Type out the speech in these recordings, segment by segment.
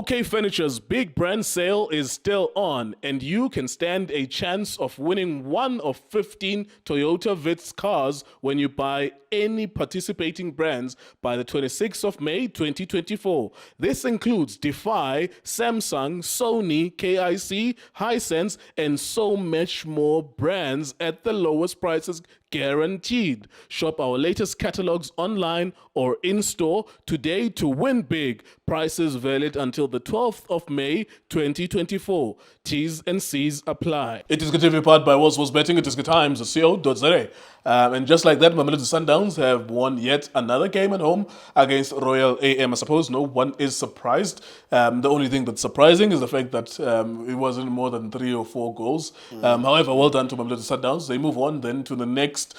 OK Furniture's big brand sale is still on, and you can stand a chance of winning one of 15 Toyota Vitz cars when you buy any participating brands by the 26th of May 2024. This includes Defy, Samsung, Sony, KIC, Hisense, and so much more brands at the lowest prices guaranteed. Shop our latest catalogs online or in store today to win big. Prices valid until the 12th of May 2024. T's and C's apply. iDiskiTV powered by World Sports Betting. iDiskiTimes.co.za. And just like that, Mamelodi Sundowns have won yet another game at home against Royal AM. I suppose no one is surprised. The only thing that's surprising is the fact that it wasn't more than 3 or 4 goals. However, well done to Mamelodi Sundowns. They move on then to the next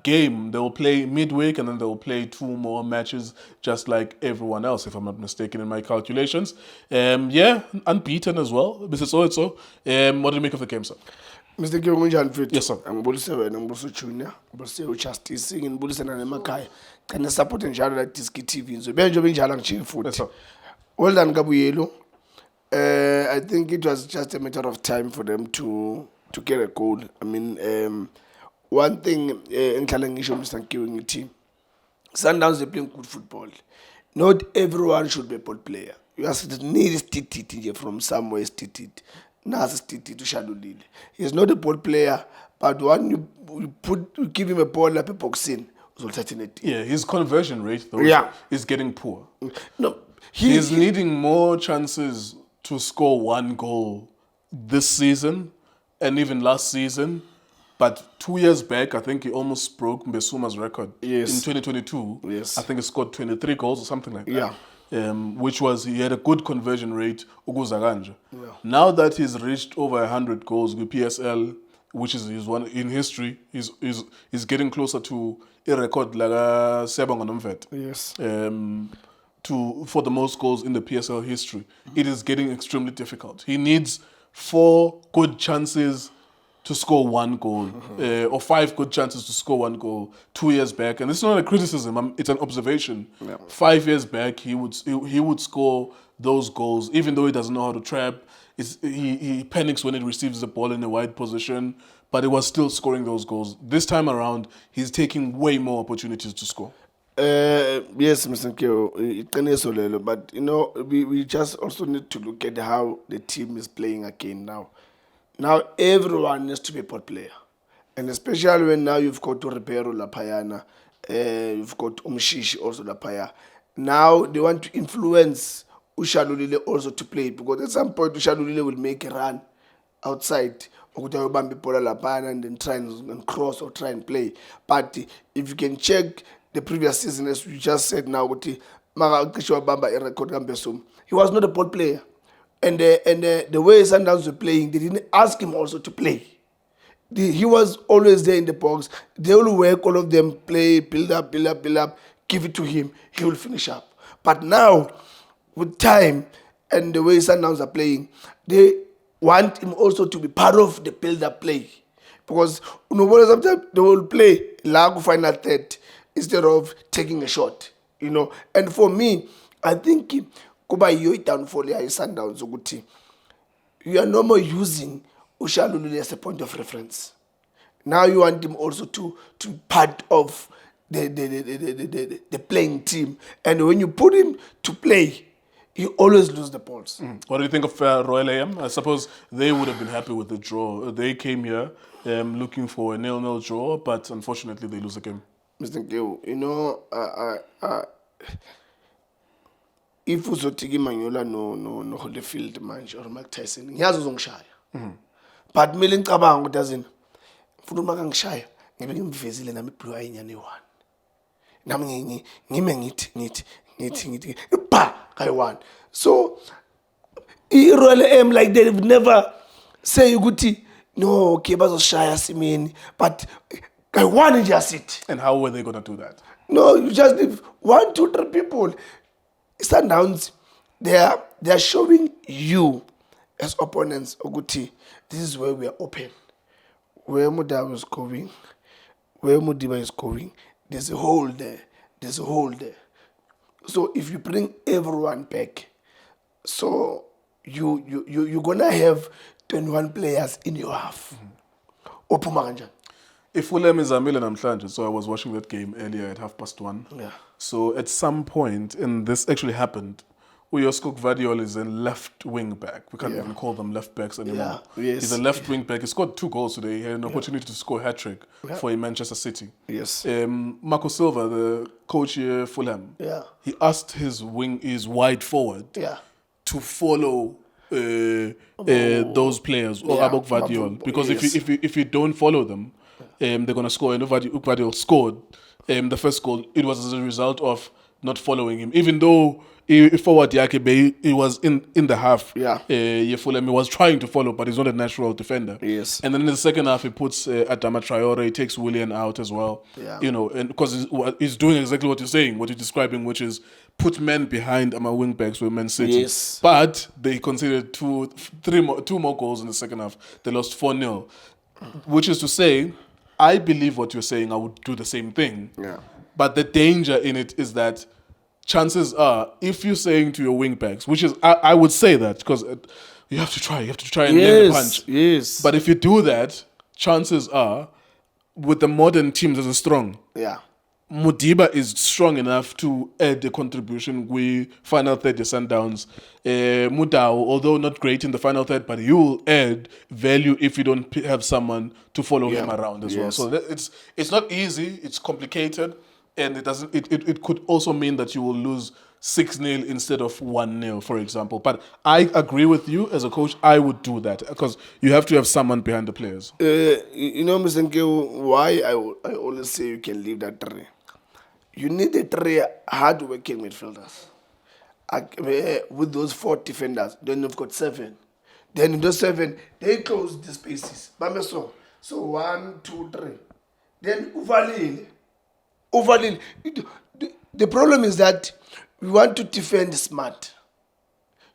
game. They will play midweek and then they will play 2 more matches just like everyone else, if I'm not mistaken in my calculations. Unbeaten as well. Mr. Tso, what do you make of the game, sir? Mr. Nkunjani mfethu. Yes, sir. Ngibulise wena, ngibulise Junior, ngibulise uJustice, ngibulise nemakhaya. Can support njalo la iDiskiTV nje njengoba njalo ngijike futhi. Yes, sir. Well done Kabuyelo. I think it was just a matter of time for them to get a goal. I mean, one thing engihlala ngisho Mr. Nkiwe ngithi Sundowns they playing good football. Not everyone should be a ball player. You just need stititi from somewhere stititi. Nasa stititi to Shalulile. He's not a ball player, but when you give him a ball like a boxing, yeah, his conversion rate though is getting poor. No, he's needing more chances to score 1 goal this season and even last season. But 2 years back, I think he almost broke Mbesuma's record. Yes. In 2022, yes. I think he scored 23 goals or something like that. Yeah. Which was, he had a good conversion rate, Uguzaganja. Yeah. Now that he's reached over 100 goals with PSL, which is his one in history, he's getting closer to a record like Sebang Nomvet. Yes. For the most goals in the PSL history. It is getting extremely difficult. He needs 4 good chances to score 1 goal, or 5 good chances to score 1 goal 2 years back. And it's not a criticism, it's an observation. Yeah. 5 years back, he would score those goals, even though he doesn't know how to trap. He panics when he receives the ball in a wide position, but he was still scoring those goals. This time around, he's taking way more opportunities to score. Yes, Mr. Keo, but you know, we just also need to look at how the team is playing again now. Now everyone needs to be a ball player, and especially when now you've got Repero Lapayana, you've got Umshishi also Lapaya. Now they want to influence Shalulile also to play, because at some point Shalulile will make a run outside and then try and cross or try and play. But if you can check the previous season, as you just said now, he was not a ball player. And the way Sundowns were playing, they didn't ask him also to play. He was always there in the box. They will work, all of them, play, build up, give it to him. He will finish up. But now, with time and the way Sundowns are playing, they want him also to be part of the build-up play. Because sometimes they will play like final third instead of taking a shot. And for me, I think kuba yiyo downfall ya Sundowns ukuthi you are no more using Shalulile as a point of reference. Now you want him also to part of the playing team, and when you put him to play, you always lose the balls. What do you think of Royal AM? I suppose they would have been happy with the draw. They came here looking for a 0-0 draw, but unfortunately they lose the game. Mr. Geo, if uzotiki Manyola no Holyfield manje or Mike Tyson ngiyazi uzongishaya, but mina ngicabanga ukuthi azini mfuna uma kangishaya ngibe ngimvezile nami blue ayinyane 1 nami ngime ngithi ba kayi-1. So i-Royal AM, like they've never say ukuthi no okay bazoshaya simini, but kayi-1 nje asithi. And how were they going to do that? No, you just need 1, 2, 3 people. Sundowns, they are showing you as opponents, Oguti, this is where we are open. Where Mudawa is going, where Mudiba is going, there's a hole there. So if you bring everyone back, So you're gonna have 21 players in your half. Ophuma kanjani? If Fulham is Amile namhlanje, so I was watching that game earlier at 1:30. Yeah. So at some point, and this actually happened, Uyoskok Vadiol is a left wing back. We can't even call them left backs anymore. Yeah, yes. He's a left wing back. He scored 2 goals today. He had an opportunity to score a hat-trick for Manchester City. Yes. Marco Silva, the coach here, Fulham, Yeah. he asked his wide forward Yeah. to follow those players or Abok Vadiol, because yes. if you don't follow them, they're gonna score. And Vadiol scored the first goal. It was as a result of not following him, even though forward Yakebe he was in the half. Fulham, he was trying to follow, but he's not a natural defender. Yes. And then in the second half, he puts Adama Traore, he takes Willian out as well. Yeah. You know, and because he's doing exactly what you're saying, what you're describing, which is put men behind my wing backs with Man City. Yes. But they considered two more goals in the second half. They lost 4-0, which is to say, I believe what you're saying. I would do the same thing. Yeah. But the danger in it is that chances are, if you're saying to your wing backs, which is, I would say that because you have to try and land the punch. Yes. But if you do that, chances are, with the modern teams as a strong, Yeah. Mudiba is strong enough to add a contribution with final third, the Sundowns. Mudau, although not great in the final third, but you will add value if you don't have someone to follow him around as well. So it's not easy, it's complicated, and it could also mean that you will lose 6-0 instead of 1-0, for example. But I agree with you as a coach. I would do that because you have to have someone behind the players. You know, Mr. Nkeo, why I always say you can leave that 3. You need a 3 hard-working midfielders. With those 4 defenders, then you've got 7. Then in those 7, they close the spaces. So 1, 2, 3. Then Uvalile. The problem is that we want to defend smart.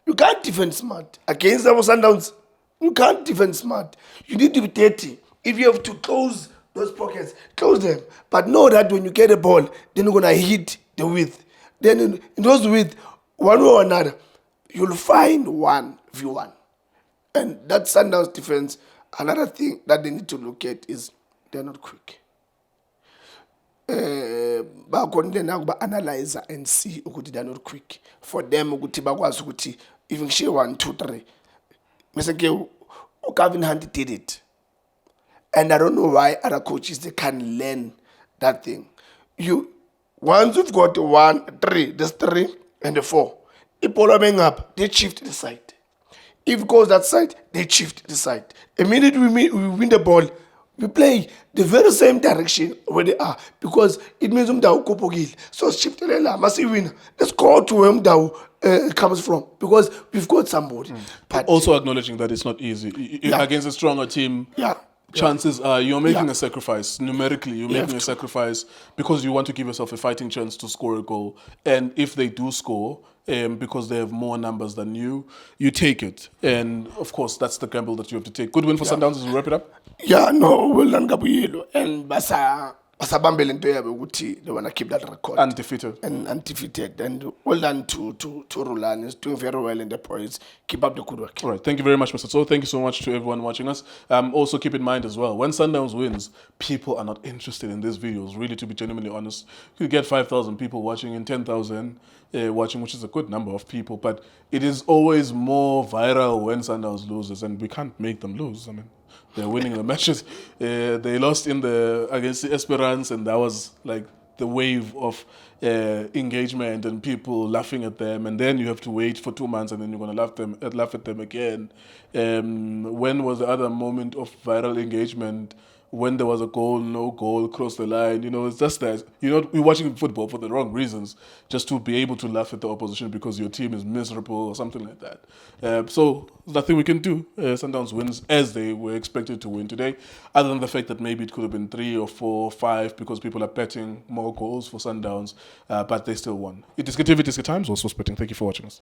You can't defend smart. Against our Sundowns, you can't defend smart. You need to be dirty. If you have to close those pockets, close them. But know that when you get a ball, then you're going to hit the width. Then in those width, one way or another, you'll find 1v1. And that Sundowns defense, another thing that they need to look at is they're not quick. Analyze and see ukuthi they're not quick. For them, ukuthi bakwazi ukuthi even she 1, 2, 3. Mr. Nkeo, Calvin Hunt did it. And I don't know why other coaches, they can't learn that thing. Once you've got 1, 3, there's 3 and the 4. If ball up, they shift the side. If it goes that side, they shift the side. Immediately we win the ball, we play the very same direction where they are because it means kopogil. So shift the must win. Let's go to where comes from because we've got somebody. But also acknowledging that it's not easy against a stronger team. Chances are you're making a sacrifice. Numerically, you're making a sacrifice because you want to give yourself a fighting chance to score a goal. And if they do score, because they have more numbers than you take it. And of course, that's the gamble that you have to take. Good win for Sundowns as we wrap it up. Yeah, no, well done, Gabriel. And basabambele into yabo ukuthi they want to keep that record. Undefeated. And undefeated. And well done to Roland. He's doing very well in the points. Keep up the good work. All right. Thank you very much, Mr. Tso. Thank you so much to everyone watching us. Also keep in mind as well, when Sundowns wins, people are not interested in these videos. Really, to be genuinely honest, you get 5,000 people watching and 10,000 watching, which is a good number of people. But it is always more viral when Sundowns loses, and we can't make them lose. I mean, they're winning the matches. They lost against the Esperance, and that was like the wave of engagement and people laughing at them. And then you have to wait for 2 months, and then you're gonna laugh at them again. When was the other moment of viral engagement? When there was a goal, no goal, cross the line. You know, it's just that you're watching football for the wrong reasons, just to be able to laugh at the opposition because your team is miserable or something like that. So nothing we can do. Sundowns wins as they were expected to win today, other than the fact that maybe it could have been 3 or 4 or 5 because people are betting more goals for Sundowns, but they still won. iDiskiTV, Times, also betting. Thank you for watching us.